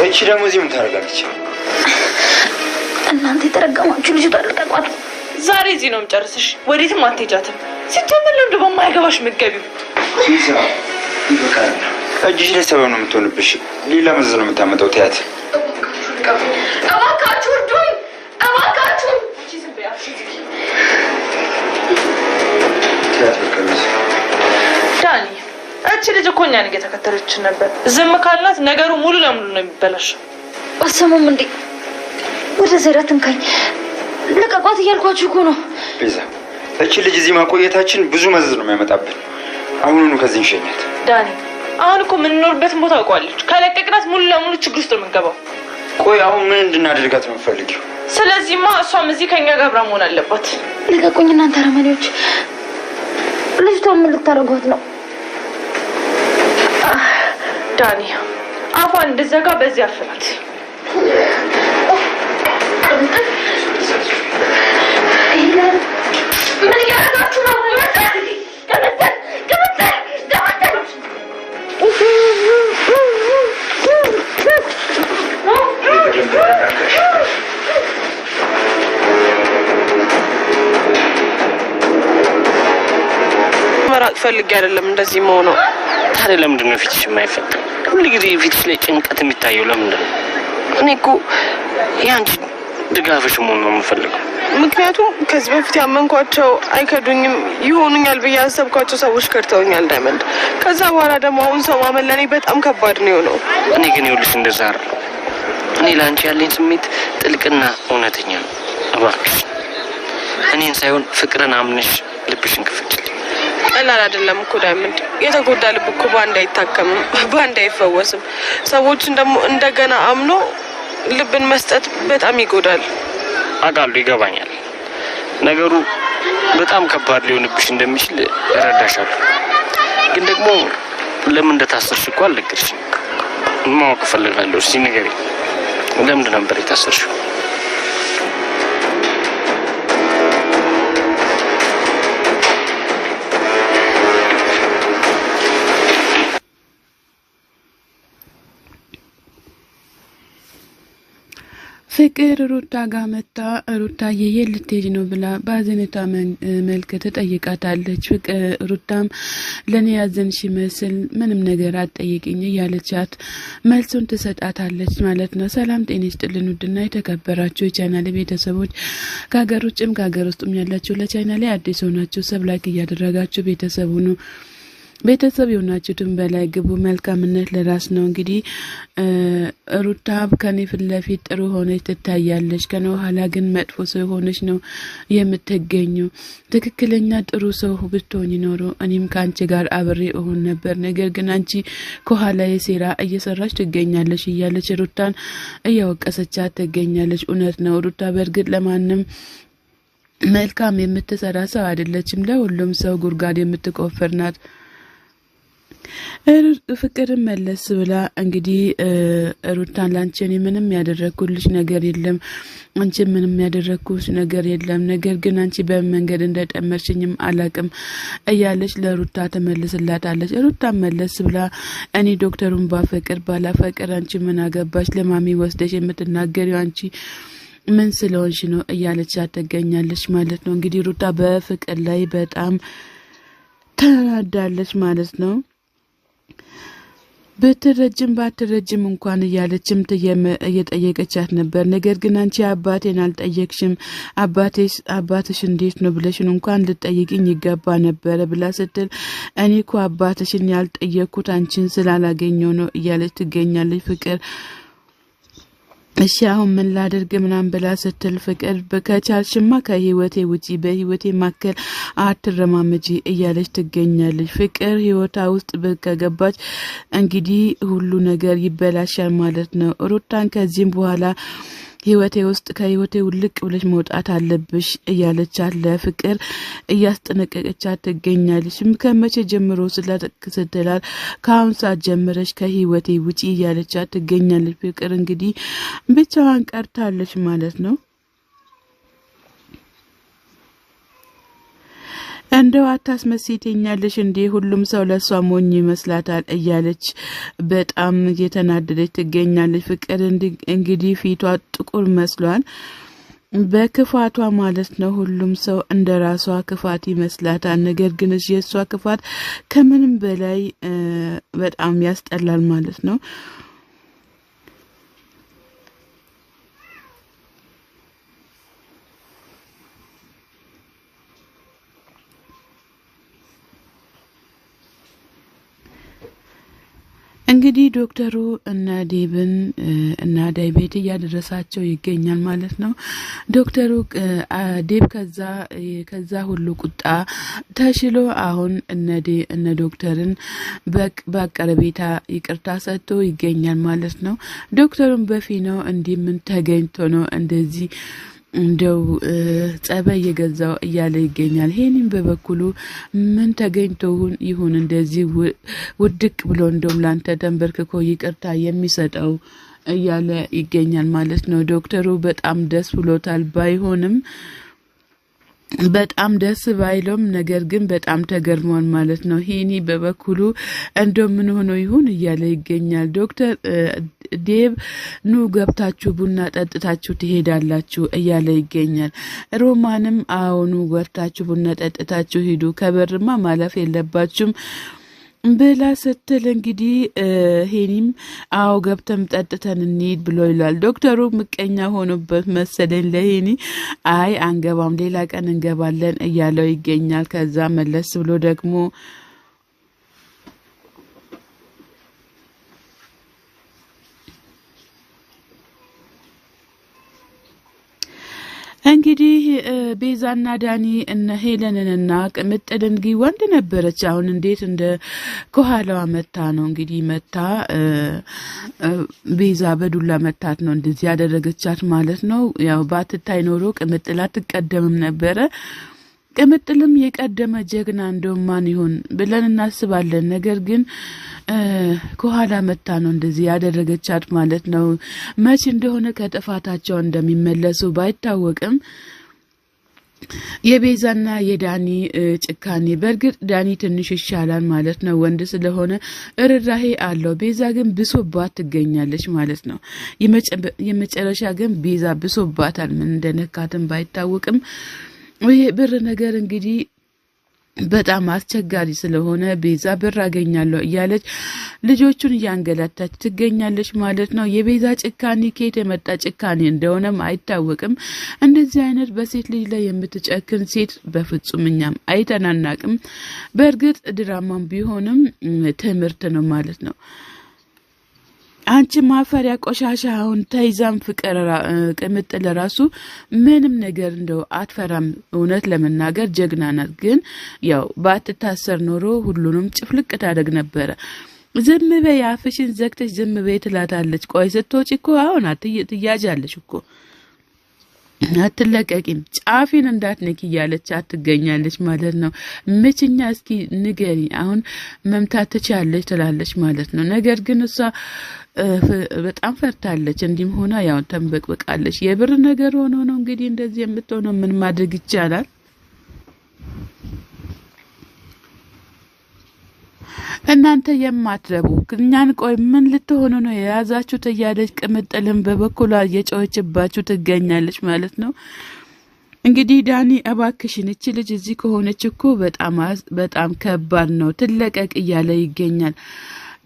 እቺ ደግሞ እዚህ ምን ታደርጋለች? እናንተ የተረገማችሁ ልጅ ታልቀቋት። ዛሬ እዚህ ነው የምጨርስሽ። ወዴትም አትሄጃትም። ሲጀመር ለምን በማይገባሽ መገቢው ሲሳ ይበቃል። እጅሽ ላይ ሰበብ ነው የምትሆንብሽ። ሌላ መዘዝ ነው የምታመጣው። ተያት እባካችሁ እርዱኝ፣ እባካችሁ። ተያት በቃ። ዳኒ እቺ ልጅ እኮ እኛን እየተከተለችን ነበር። ዝም ካልናት ነገሩ ሙሉ ለሙሉ ነው የሚበላሸው። አሰሙም እንዴ? ወደ ዘራትንካኝ ለቀቋት እያልኳችሁ እኮ ነው። ቤዛ እቺ ልጅ እዚህ ማቆየታችን ብዙ መዘዝ ነው የሚያመጣብን። አሁኑኑ ከዚህ እንሸኛት። ዳኒ አሁን እኮ የምንኖርበትን ቦታ አውቀዋለች። ከለቀቅናት ሙሉ ለሙሉ ችግር ውስጥ ነው የምንገባው። ቆይ አሁን ምን እንድናደርጋት ነው የምትፈልጊው? ስለዚህማ እሷም እዚህ ከኛ ጋር አብራ መሆን አለባት። ልቀቁኝ እናንተ አረመኔዎች። ልጅቷን ምን ልታደርጓት ነው? ዳኒ አፏን እንደዘጋ በዚህ አፍናት። ምን እያደረጋችሁ ነው? መራቅ ፈልጌ አይደለም እንደዚህ መሆኑ። ታዲያ ለምንድን ነው ፊትሽ የማይፈታ? ሁሉ ጊዜ ፊትሽ ላይ ጭንቀት የሚታየው ለምንድን ነው? እኔ እኮ ያንቺ ድጋፍሽ መሆን ነው የምፈልገው። ምክንያቱም ከዚህ በፊት ያመንኳቸው አይከዱኝም ይሆኑኛል ብዬ ያሰብኳቸው ሰዎች ከድተውኛል ዳይመንድ። ከዛ በኋላ ደግሞ አሁን ሰው ማመን ለእኔ በጣም ከባድ ነው የሆነው። እኔ ግን ይኸውልሽ እንደዛ አይደለም። እኔ ለአንቺ ያለኝ ስሜት ጥልቅና እውነተኛ ነው። እባክሽ እኔን ሳይሆን ፍቅርን አምነሽ ልብሽን ክፈችልኝ። ቀላል አይደለም እኮ ዳይመንድ። የተጎዳ ልብ እኮ በአንድ አይታከምም፣ በአንድ አይፈወስም። ሰዎችን ደግሞ እንደገና አምኖ ልብን መስጠት በጣም ይጎዳል። አውቃለሁ፣ ይገባኛል። ነገሩ በጣም ከባድ ሊሆንብሽ እንደሚችል እረዳሻለሁ። ግን ደግሞ ለምን እንደታሰርሽ እኮ አልነገርሽኝም። ማወቅ እፈልጋለሁ። እስኪ ንገሪኝ፣ ለምንድን ነበር የታሰርሽው? ፍቅር ሩታ ጋር መጣ። ሩታ የየት ልትሄጂ ነው ብላ በአዘኔታ መልክ ትጠይቃታለች። ሩታም ለኔ ያዘንሽ ይመስል ምንም ነገር አትጠይቂኝ እያለቻት መልሱን ትሰጣታለች ማለት ነው። ሰላም ጤና ይስጥልን ውድና የተከበራችሁ የቻናሌ ቤተሰቦች ከሀገር ውጭም ከሀገር ውስጥም ያላችሁ ለቻናሌ አዲስ ሆናችሁ ሰብስክራይብ እያደረጋችሁ ቤተሰቡ ነው ቤተሰብ የሆናችሁትን በላይ ግቡ። መልካምነት ለራስ ነው። እንግዲህ ሩታ ከኔ ፊት ለፊት ጥሩ ሆነች ትታያለች፣ ከነ ኋላ ግን መጥፎ ሰው ሆነች ነው የምትገኘው። ትክክለኛ ጥሩ ሰው ብትሆኚ ኖሮ እኔም ካንቺ ጋር አብሬ እሆን ነበር። ነገር ግን አንቺ ከኋላ የሴራ እየሰራች ትገኛለች እያለች ሩታን እያወቀሰቻት ትገኛለች። እውነት ነው። ሩታ በእርግጥ ለማንም መልካም የምትሰራ ሰው አይደለችም። ለሁሉም ሰው ጉድጓድ የምትቆፍር ናት። ፍቅር መለስ ብላ እንግዲህ ሩታን ላንቺ እኔ ምንም ያደረኩልሽ ነገር የለም፣ አንቺ ምንም ያደረኩሽ ነገር የለም፣ ነገር ግን አንቺ በመንገድ እንደጠመርሽኝም አላቅም እያለች ለሩታ ተመልስላታለች። ሩታ መለስ ብላ እኔ ዶክተሩን ባላፈቅር አንቺ ምን አገባሽ? ለማሚ ወስደሽ የምትናገሪው አንቺ ምን ስለሆንሽ ነው እያለች ትገኛለች ማለት ነው። እንግዲህ ሩታ በፍቅር ላይ በጣም ተናዳለች ማለት ነው። በትረጅም ባትረጅም እንኳን እያለችም እየጠየቀቻት ነበር። ነገር ግን አንቺ አባቴን አልጠየቅሽም፣ አባትሽ እንዴት ነው ብለሽን እንኳን ልጠይቅኝ ይገባ ነበር ብላ ስትል እኔ እኮ አባትሽን ያልጠየቅኩት አንቺን ስላላገኘው ነው እያለች ትገኛለች ፍቅር። እሺ አሁን ምን ላድርግ ምናምን ብላ ስትል ፍቅር ከቻልሽማ ከህይወቴ ውጪ በህይወቴ ማከል አትረማመጂ እያለች ትገኛለች። ፍቅር ህይወታ ውስጥ ከገባች እንግዲህ ሁሉ ነገር ይበላሻል ማለት ነው። ሩታን ከዚህም በኋላ ከህይወቴ ውልቅ ብለሽ መውጣት አለብሽ እያለቻት ለፍቅር እያስጠነቀቀቻት ትገኛለች። ከመቼ ጀምሮ ስትላል ከአሁን ሰዓት ጀምረሽ ከህይወቴ ውጪ እያለቻት ትገኛለች። ፍቅር እንግዲህ ብቻዋን ቀርታለች ማለት ነው። እንደው አታስመስይኛለሽ እንዴ ሁሉም ሰው ለሷ ሞኝ ይመስላታል እያለች በጣም እየተናደደች ትገኛለች። ፍቅር እንግዲህ ፊቷ ጥቁር መስሏል በክፋቷ ማለት ነው። ሁሉም ሰው እንደራሷ ክፋት ይመስላታል። ነገር ግን የሷ ክፋት ከምንም በላይ በጣም ያስጠላል ማለት ነው። እንግዲህ ዶክተሩ እና ዴብን እና ዳይቤት ያደረሳቸው ይገኛል ማለት ነው። ዶክተሩ ዴብ ከዛ ሁሉ ቁጣ ተሽሎ አሁን እነ ዶክተርን በቀረቤታ ይቅርታ ሰጥቶ ይገኛል ማለት ነው። ዶክተሩን በፊናው እንዲህ ምን ተገኝቶ ነው እንደዚህ እንደው ጸባይ የገዛው እያለ ይገኛል። ሄኒም በበኩሉ ምን ተገኝቶ ይሁን እንደዚህ ውድቅ ብሎ እንደም ላንተ ተንበርክኮ ይቅርታ የሚሰጠው እያለ ይገኛል ማለት ነው። ዶክተሩ በጣም ደስ ብሎታል ባይሆንም በጣም ደስ ባይሎም ነገር ግን በጣም ተገርሟል ማለት ነው። ሄኒ በበኩሉ እንደው ምን ሆኖ ይሁን እያለ ይገኛል። ዶክተር ዴብ ኑ ገብታችሁ ቡና ጠጥታችሁ ትሄዳላችሁ እያለ ይገኛል። ሮማንም አሁኑ ገብታችሁ ቡና ጠጥታችሁ ሂዱ ከበርማ ማለፍ የለባችሁም ብላ ስትል እንግዲህ ሄኒም አው ገብተም ጠጥተን እንሂድ ብሎ ይላል። ዶክተሩ ምቀኛ ሆኖበት መሰለኝ ለሄኒ አይ አንገባም ሌላ ቀን እንገባለን እያለው ይገኛል። ከዛ መለስ ብሎ ደግሞ እንግዲህ ቤዛና ዳኒ እነ ሄለንንና ቅምጥልን ወንድ ነበረች አሁን እንዴት እንደ ከኋላዋ መታ ነው እንግዲህ መታ ቤዛ በዱላ መታት ነው እንደዚህ ያደረገቻት ማለት ነው። ያው ባትታይ ኖሮ ቅምጥል አትቀደምም ነበረ። ቅምጥልም የቀደመ ጀግና እንደማን ይሆን ብለን እናስባለን። ነገር ግን ከኋላ መታ ነው እንደዚህ ያደረገቻት ማለት ነው። መቼ እንደሆነ ከጥፋታቸው እንደሚመለሱ ባይታወቅም የቤዛና የዳኒ ጭካኔ በርግጥ ዳኒ ትንሽ ይሻላል ማለት ነው። ወንድ ስለሆነ እርራሄ አለው። ቤዛ ግን ብሶባት ትገኛለች ማለት ነው። የመጨረሻ ግን ቤዛ ብሶባታል። ምን እንደነካትም ባይታወቅም ይሄ ብር ነገር እንግዲህ በጣም አስቸጋሪ ስለሆነ ቤዛ ብር አገኛለሁ እያለች ልጆቹን ያንገላታች ትገኛለች ማለት ነው። የቤዛ ጭካኔ ከየት የመጣ ጭካኔ እንደሆነም አይታወቅም። እንደዚህ አይነት በሴት ልጅ ላይ የምትጨክን ሴት በፍጹም እኛም አይተናናቅም። በእርግጥ ድራማም ቢሆንም ትምህርት ነው ማለት ነው። አንቺ ማፈሪያ ቆሻሻ አሁን ተይዛም ፍቅር ቅምጥል ራሱ ምንም ነገር እንደው አትፈራም። እውነት ለመናገር ጀግና ናት። ግን ያው ባትታሰር ኖሮ ሁሉንም ጭፍልቅ ታደርግ ነበረ። ዝም በይ አፍሽን ዘግተሽ ዝም በይ ትላታለች። ቆይ ስትወጪ እኮ አሁን ትያጃለሽ እኮ አትለቀቂም ጫፊን እንዳትነኪ እያለች አትገኛለች ማለት ነው። ምችኛ እስኪ ንገሪ አሁን መምታት ትችያለሽ ትላለች ማለት ነው። ነገር ግን እሷ በጣም ፈርታለች። እንዲም ሆና ያው ተንበቅበቃለች። የብር ነገር ሆኖ ነው እንግዲህ እንደዚህ የምትሆነው። ምን ማድረግ ይቻላል? እናንተ የማትረቡ እኛን ቆይ ምን ልትሆኑ ነው የያዛችሁት እያለች ቅምጥልም በበኩሏ እየጮኸችባችሁ ትገኛለች ማለት ነው። እንግዲህ ዳኒ እባክሽን እቺ ልጅ እዚህ ከሆነች እኮ በጣም ከባድ ነው ትለቀቅ እያለ ይገኛል።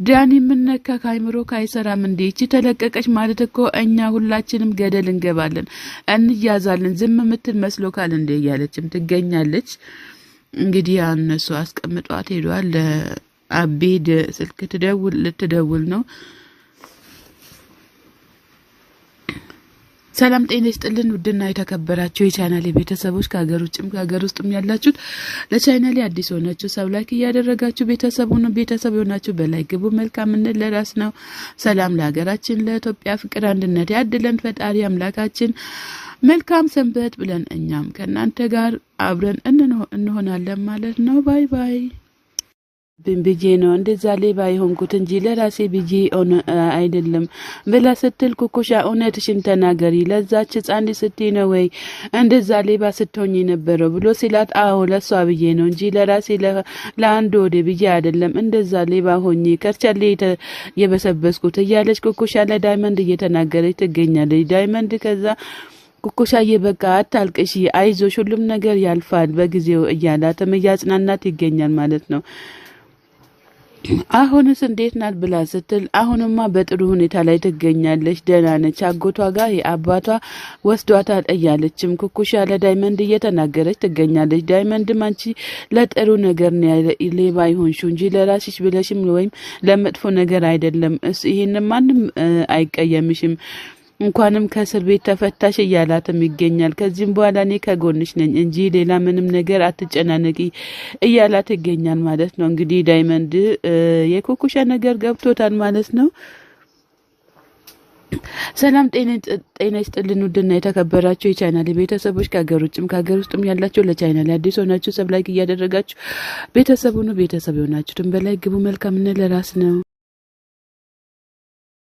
ዳኒ ምንነካ ካይምሮ ካይሰራም እንዴ እቺ ተለቀቀች ማለት እኮ እኛ ሁላችንም ገደል እንገባለን እንያዛለን ዝም ምትል መስሎ ካል እንዴ እያለችም ትገኛለች። እንግዲህ እነሱ አስቀምጧት ሄዷል። አቤድ ስልክ ልትደውል ነው። ሰላም ጤና ይስጥልን ውድና የተከበራችሁ የቻናሌ ቤተሰቦች ከሀገር ውጭም ከሀገር ውስጥም ያላችሁት ለቻናሌ አዲስ ሆናችሁ ሰብ ላይክ እያደረጋችሁ ቤተሰብ ሆናችሁ በላይ ግቡ። መልካምነት ለራስ ነው። ሰላም ለሀገራችን ለኢትዮጵያ ፍቅር አንድነት ያድለን ፈጣሪ አምላካችን። መልካም ሰንበት ብለን እኛም ከናንተ ጋር አብረን እንሆናለን ማለት ነው። ባይ ባይ። ብዬ ነው እንደዛ ሌባ የሆንኩት እንጂ ለራሴ ብዬ አይደለም ብላ ስትል ኩኩሻ እውነትሽን ተናገሪ ለዛች ሕፃን ስትይ ነው ወይ እንደዛ ሌባ ስትሆኝ ነበረው ብሎ ሲላት አዎ ለሷ ብዬ ነው እንጂ ለራሴ ለአንድ ወደ ብዬ አይደለም እንደዛ ሌባ ሆኜ ከርቻሌ የበሰበስኩት እያለች ኩኩሻ ለዳይመንድ እየተናገረች ትገኛለች። ዳይመንድ ከዛ ኩኩሻዬ በቃ አታልቅሺ አይዞሽ ሁሉም ነገር ያልፋል በጊዜው እያላትም እያጽናናት ይገኛል ማለት ነው። አሁንስ እንዴት ናት ብላ ስትል አሁንማ በጥሩ ሁኔታ ላይ ትገኛለች ደህና ነች አጎቷ ጋር የአባቷ ወስዷታል እያለችም ኩኩሻ ለዳይመንድ እየተናገረች ትገኛለች። ዳይመንድም አንቺ ለጥሩ ነገር ነው ሌባ ይሆንሽው እንጂ ለራስሽ ብለሽም ወይም ለመጥፎ ነገር አይደለም ይሄን ማንም አይቀየምሽም እንኳንም ከእስር ቤት ተፈታሽ እያላትም ይገኛል። ከዚህም በኋላ እኔ ከጎንሽ ነኝ እንጂ ሌላ ምንም ነገር አትጨናነቂ እያላት ይገኛል ማለት ነው። እንግዲህ ዳይመንድ የኩኩሻ ነገር ገብቶታል ማለት ነው። ሰላም ጤና ይስጥልን ውድና የተከበራችሁ የቻናሌ ቤተሰቦች ከሀገር ውጭም ከሀገር ውስጥም ያላችሁ ለቻናሌ አዲስ ሆናችሁ ሰብስክራይብ እያደረጋችሁ ቤተሰብ ሁኑ። ቤተሰብ የሆናችሁትን በላይ ግቡ። መልካምነት ለራስ ነው።